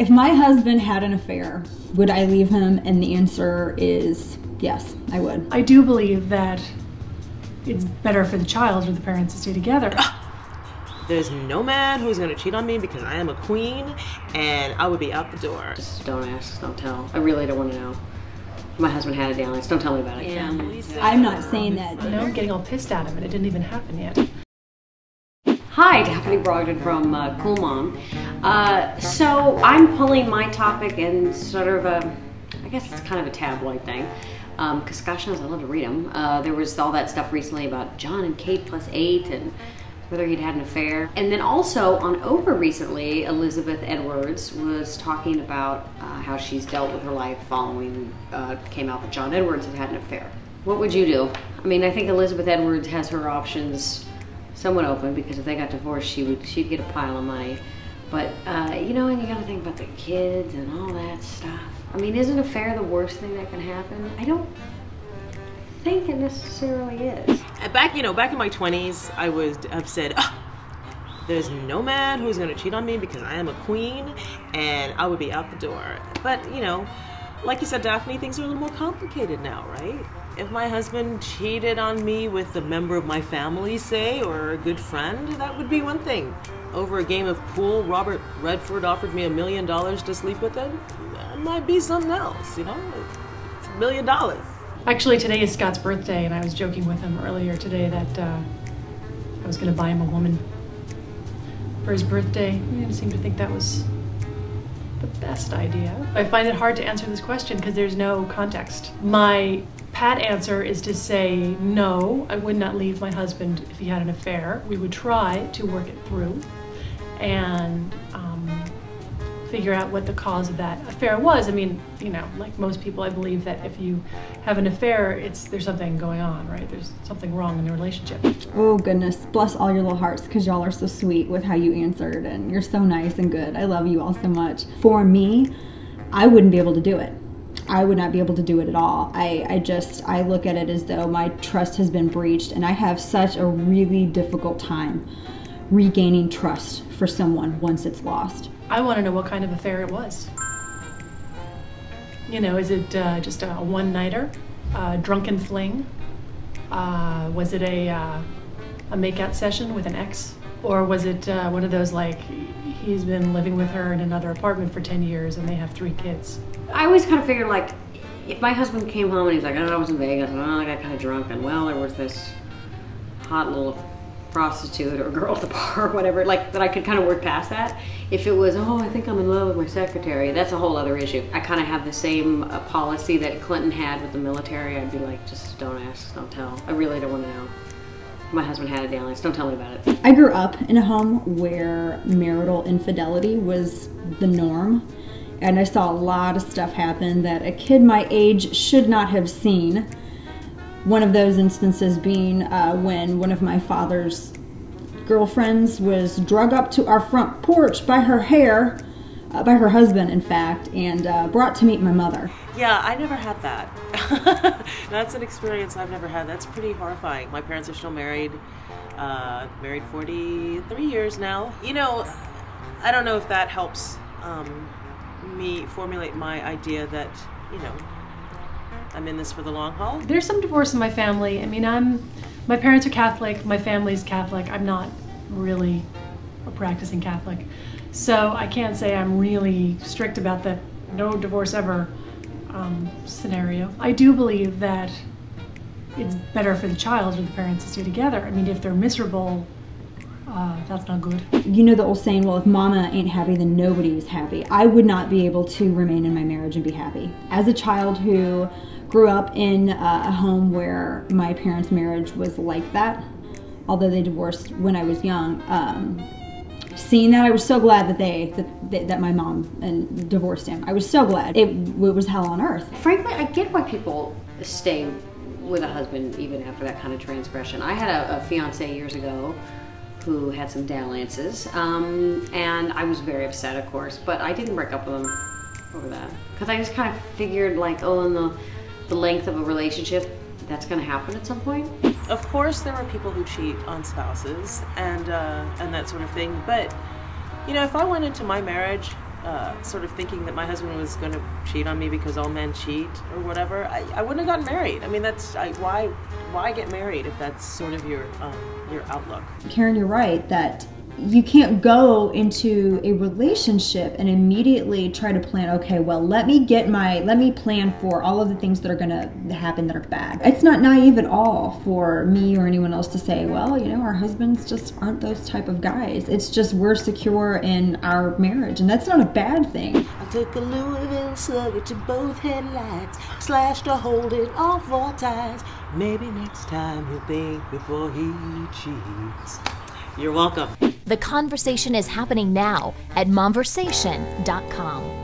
If my husband had an affair, would I leave him? And the answer is yes, I would. I do believe that it's better for the child for the parents to stay together. There's no man who's gonna cheat on me because I am a queen and I would be out the door. Just don't ask, don't tell. I really don't want to know. If my husband had a down, just don't tell me about it. Yeah. I'm not saying that. You know, I'm getting all pissed at him and it didn't even happen yet. Hi, Daphne Brogdon from Cool Mom. So I'm pulling my topic in sort of a, I guess it's kind of a tabloid thing. Because gosh knows I love to read them. There was all that stuff recently about John and Kate +8 and whether he'd had an affair. And then also on Oprah recently, Elizabeth Edwards was talking about how she's dealt with her life following came out that John Edwards had had an affair. What would you do? I mean, I think Elizabeth Edwards has her options somewhat open because if they got divorced, she'd get a pile of money. But you know, and you got to think about the kids and all that stuff. I mean, isn't an affair the worst thing that can happen? I don't think it necessarily is. Back in my 20s, I would have said, there's no man who's gonna cheat on me because I am a queen and I would be out the door. But you know, like you said, Daphne, things are a little more complicated now, right? If my husband cheated on me with a member of my family, say, or a good friend, that would be one thing. Over a game of pool, Robert Redford offered me $1 million to sleep with him. That might be something else, you know? It's $1 million. Actually, today is Scott's birthday, and I was joking with him earlier today that I was going to buy him a woman for his birthday. He didn't seem to think that was the best idea. I find it hard to answer this question because there's no context. My pat answer is to say no, I would not leave my husband if he had an affair. We would try to work it through and figure out what the cause of that affair was. I mean, you know, like most people, I believe that if you have an affair, there's something going on, right? There's something wrong in the relationship. Oh goodness, bless all your little hearts because y'all are so sweet with how you answered and you're so nice and good. I love you all so much. For me, I wouldn't be able to do it. I would not be able to do it at all. I look at it as though my trust has been breached and I have such a really difficult time regaining trust for someone once it's lost. I want to know what kind of affair it was. You know, is it just a one-nighter, drunken fling? Was it a make-out session with an ex? Or was it one of those like, he's been living with her in another apartment for 10 years and they have 3 kids? I always kind of figured like, if my husband came home and he's like, oh, I was in Vegas and I got kind of drunk and well, there was this hot little prostitute or girl at the bar or whatever, like that I could kind of work past that. If it was, oh, I think I'm in love with my secretary, that's a whole other issue. I kind of have the same policy that Clinton had with the military. I'd be like, just don't ask, don't tell. I really don't want to know. My husband had a down, just don't tell me about it. I grew up in a home where marital infidelity was the norm. And I saw a lot of stuff happen that a kid my age should not have seen. One of those instances being when one of my father's girlfriends was drug up to our front porch by her hair, by her husband in fact, and brought to meet my mother. Yeah, I never had that. That's an experience I've never had. That's pretty horrifying. My parents are still married, married 43 years now. You know, I don't know if that helps me formulate my idea that, you know, I'm in this for the long haul. There's some divorce in my family. I mean, my parents are Catholic, my family's Catholic. I'm not really a practicing Catholic. So I can't say I'm really strict about the no divorce ever scenario. I do believe that it's better for the child or the parents to stay together. I mean, if they're miserable, that's not good. You know the old saying, well, if mama ain't happy, then nobody's happy. I would not be able to remain in my marriage and be happy. As a child who grew up in a home where my parents' marriage was like that, although they divorced when I was young, seeing that, I was so glad that that my mom divorced him. I was so glad. It was hell on earth. Frankly, I get why people stay with a husband even after that kind of transgression. I had a fiance years ago who had some dalliances, and I was very upset, of course, but I didn't break up with him over that. Because I just kind of figured like, oh, in the length of a relationship, that's gonna happen at some point. Of course there are people who cheat on spouses and that sort of thing, but you know, if I went into my marriage sort of thinking that my husband was going to cheat on me because all men cheat or whatever, I wouldn't have gotten married. I mean, why get married if that's sort of your outlook? Karen, you're right that you can't go into a relationship and immediately try to plan, okay, well, let me plan for all of the things that are gonna happen that are bad. It's not naive at all for me or anyone else to say, well, you know, our husbands just aren't those type of guys. It's just we're secure in our marriage, and that's not a bad thing. I took a Louisville slugger to both headlights, slashed to hold it all 4 times. Maybe next time he'll think before he cheats. You're welcome. The conversation is happening now at Momversation.com.